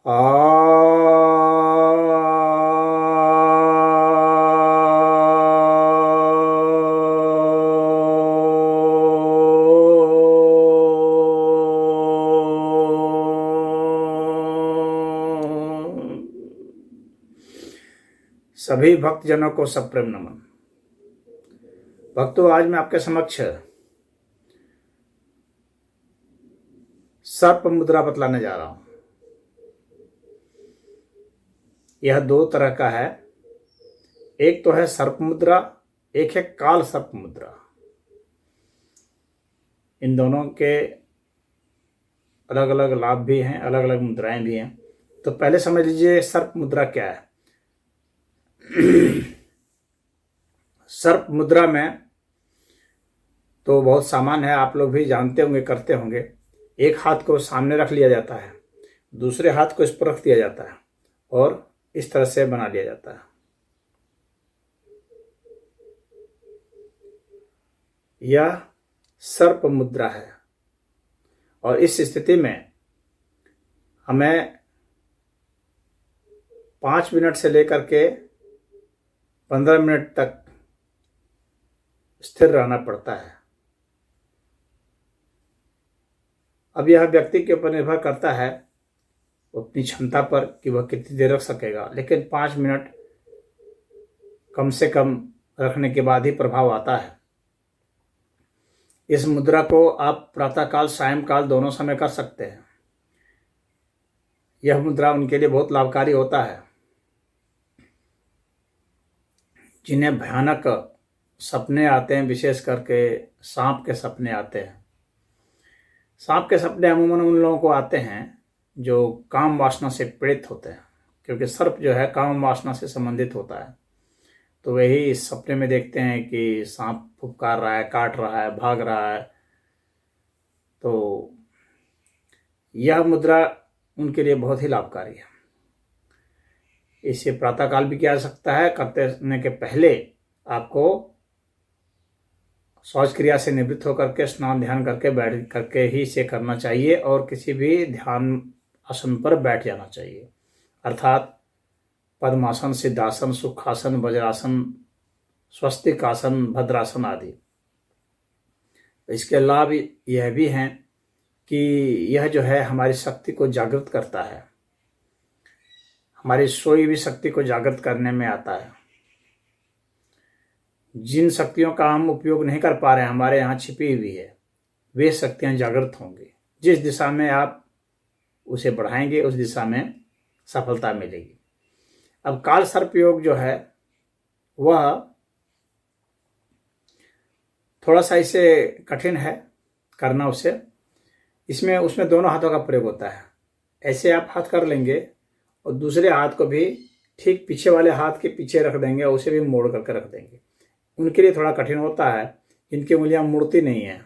सभी भक्तजनों को सप्रेम नमन। भक्तों, आज मैं आपके समक्ष सर्प मुद्रा बतलाने जा रहा हूं। यह दो तरह का है। एक तो है सर्प मुद्रा, एक है काल सर्प मुद्रा। इन दोनों के अलग अलग लाभ भी हैं, अलग अलग मुद्राएं भी हैं। तो पहले समझ लीजिए सर्प मुद्रा क्या है। सर्प मुद्रा में तो बहुत सामान है, आप लोग भी जानते होंगे, करते होंगे। एक हाथ को सामने रख लिया जाता है, दूसरे हाथ को इस पर रख दिया जाता है और इस तरह से बना लिया जाता है। यह सर्प मुद्रा है और इस स्थिति में हमें 5 मिनट से लेकर के 15 मिनट तक स्थिर रहना पड़ता है। अब यह व्यक्ति के ऊपर निर्भर करता है अपनी क्षमता पर कि वह कितनी देर रख सकेगा, लेकिन 5 मिनट कम से कम रखने के बाद ही प्रभाव आता है। इस मुद्रा को आप प्रातःकाल सायंकाल दोनों समय कर सकते हैं। यह मुद्रा उनके लिए बहुत लाभकारी होता है जिन्हें भयानक सपने आते हैं, विशेष करके सांप के सपने आते हैं। सांप के सपने अमूमन उन लोगों को आते हैं जो काम वासना से पीड़ित होते हैं, क्योंकि सर्प जो है काम वासना से संबंधित होता है। तो वही इस सपने में देखते हैं कि सांप फुफकार रहा है, काट रहा है, भाग रहा है। तो यह मुद्रा उनके लिए बहुत ही लाभकारी है। इसे प्रातःकाल भी किया जा सकता है। करने के पहले आपको शौच क्रिया से निवृत्त होकर के स्नान ध्यान करके बैठ करके ही इसे करना चाहिए और किसी भी ध्यान आसन पर बैठ जाना चाहिए, अर्थात पद्मासन, सिद्धासन, सुखासन, वज्रासन, स्वस्तिक आसन, भद्रासन आदि। इसके लाभ यह भी हैं कि यह जो है हमारी शक्ति को जागृत करता है, हमारी सोई हुई शक्ति को जागृत करने में आता है। जिन शक्तियों का हम उपयोग नहीं कर पा रहे हैं, हमारे यहाँ छिपी हुई है, वे शक्तियाँ जागृत होंगी। जिस दिशा में आप उसे बढ़ाएंगे उस दिशा में सफलता मिलेगी। अब काल सर्प योग जो है वह थोड़ा सा इसे कठिन है करना उसमें दोनों हाथों का प्रयोग होता है। ऐसे आप हाथ कर लेंगे और दूसरे हाथ को भी ठीक पीछे वाले हाथ के पीछे रख देंगे और उसे भी मोड़ करके रख देंगे। उनके लिए थोड़ा कठिन होता है, इनकी उंगलियां मुड़ती नहीं है,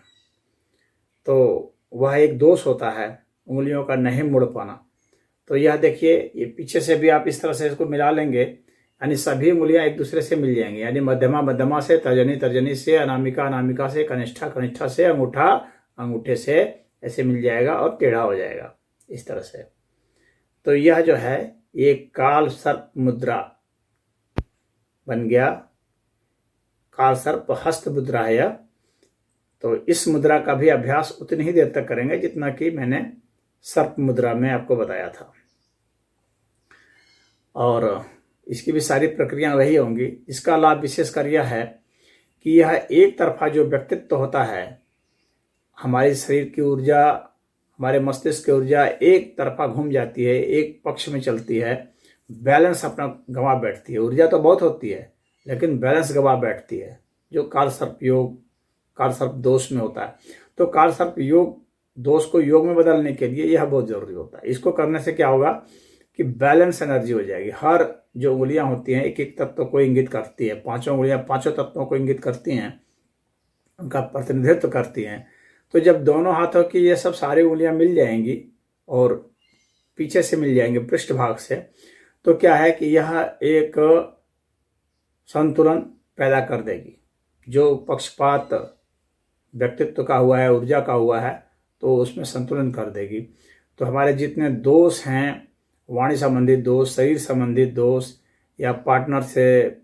तो वह एक दोष होता है उंगलियों का नहीं मुड़ पाना। तो यह देखिए, ये पीछे से भी आप इस तरह से इसको मिला लेंगे, यानी सभी उंगलियां एक दूसरे से मिल जाएंगी। यानी मध्यमा मध्यमा से, तर्जनी तर्जनी से, अनामिका अनामिका से, कनिष्ठा कनिष्ठा से, अंगूठा अंगूठे से ऐसे मिल जाएगा और टेढ़ा हो जाएगा इस तरह से। तो यह जो है ये काल सर्प मुद्रा बन गया। काल सर्प हस्त मुद्रा है यह। तो इस मुद्रा का भी अभ्यास उतनी ही देर तक करेंगे जितना कि मैंने सर्प मुद्रा में आपको बताया था, और इसकी भी सारी प्रक्रिया वही होंगी। इसका लाभ विशेषकर यह है कि यह एक तरफा जो व्यक्तित्व होता है, हमारे शरीर की ऊर्जा, हमारे मस्तिष्क की ऊर्जा एक तरफा घूम जाती है, एक पक्ष में चलती है, बैलेंस अपना गंवा बैठती है। ऊर्जा तो बहुत होती है लेकिन बैलेंस गंवा बैठती है, जो काल सर्प दोष में होता है। तो काल सर्प योग दोष को योग में बदलने के लिए यह बहुत जरूरी होता है। इसको करने से क्या होगा कि बैलेंस एनर्जी हो जाएगी। हर जो उंगलियां होती हैं एक एक तत्व को इंगित करती है, पांचों उंगलियां पांचों तत्वों को इंगित करती हैं, उनका प्रतिनिधित्व करती हैं। तो जब दोनों हाथों की ये सब सारी उंगलियां मिल जाएंगी और पीछे से मिल जाएंगे पृष्ठभाग से, तो क्या है कि यह एक संतुलन पैदा कर देगी। जो पक्षपात व्यक्तित्व का हुआ है, ऊर्जा का हुआ है, तो उसमें संतुलन कर देगी। तो हमारे जितने दोष हैं वाणी संबंधित दोष, शरीर संबंधित दोष, या पार्टनर से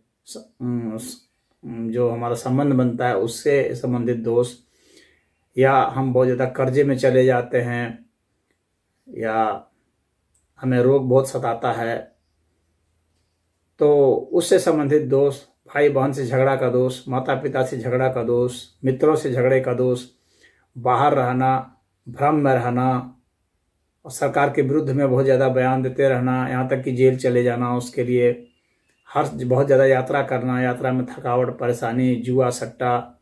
जो हमारा संबंध बनता है उससे संबंधित दोष, या हम बहुत ज़्यादा कर्जे में चले जाते हैं, या हमें रोग बहुत सताता है, तो उससे संबंधित दोष, भाई बहन से झगड़ा का दोष, माता पिता से झगड़ा का दोष, मित्रों से झगड़े का दोष, बाहर रहना, भ्रम में रहना, और सरकार के विरुद्ध में बहुत ज़्यादा बयान देते रहना, यहाँ तक कि जेल चले जाना, उसके लिए बहुत ज़्यादा यात्रा करना, यात्रा में थकावट, परेशानी, जुआ सट्टा,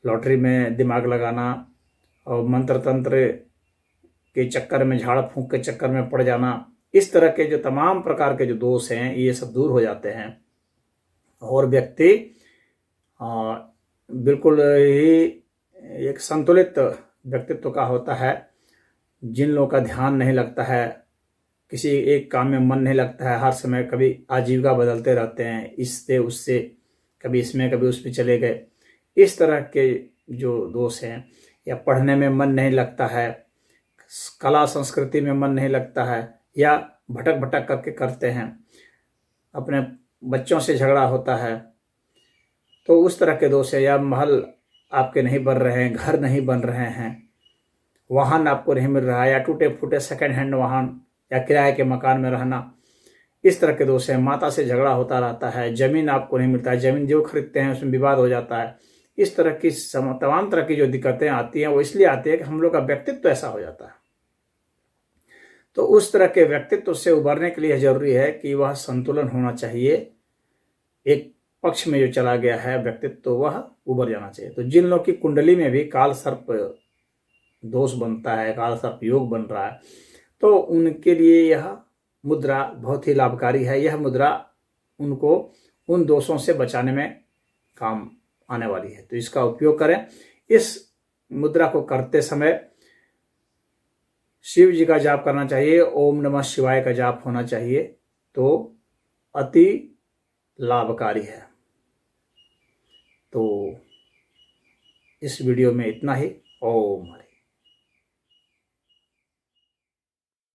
लॉटरी में दिमाग लगाना, और मंत्र तंत्र के चक्कर में, झाड़ फूंक के चक्कर में पड़ जाना, इस तरह के जो तमाम प्रकार के जो दोष हैं ये सब दूर हो जाते हैं और व्यक्ति बिल्कुल ही एक संतुलित व्यक्तित्व का होता है। जिन लोगों का ध्यान नहीं लगता है, किसी एक काम में मन नहीं लगता है, हर समय कभी आजीविका बदलते रहते हैं, इससे उससे, कभी इसमें कभी उसमें चले गए, इस तरह के जो दोष हैं, या पढ़ने में मन नहीं लगता है, कला संस्कृति में मन नहीं लगता है, या भटक भटक करके करते हैं, अपने बच्चों से झगड़ा होता है, तो उस तरह के दोष है, या महल आपके नहीं बन रहे हैं, घर नहीं बन रहे हैं, वाहन आपको नहीं मिल रहा है, या टूटे फूटे सेकंड हैंड वाहन, या किराए के मकान में रहना, इस तरह के दोष है। माता से झगड़ा होता रहता है, जमीन आपको नहीं मिलता है, जमीन जो खरीदते हैं उसमें विवाद हो जाता है, इस तरह की तमाम तरह की जो दिक्कतें आती हैं वो इसलिए आती है कि हम लोग का व्यक्तित्व ऐसा हो जाता है। तो उस तरह के व्यक्तित्व से उबरने के लिए जरूरी है कि वह संतुलन होना चाहिए, एक पक्ष में जो चला गया है व्यक्तित्व वह उबर जाना चाहिए। तो जिन लोगों की कुंडली में भी काल सर्प दोष बनता है, काल सर्प योग बन रहा है, तो उनके लिए यह मुद्रा बहुत ही लाभकारी है। यह मुद्रा उनको उन दोषों से बचाने में काम आने वाली है, तो इसका उपयोग करें। इस मुद्रा को करते समय शिव जी का जाप करना चाहिए, ओम नमः शिवाय का जाप होना चाहिए, तो अति लाभकारी है। तो इस वीडियो में इतना ही। ओम हरि।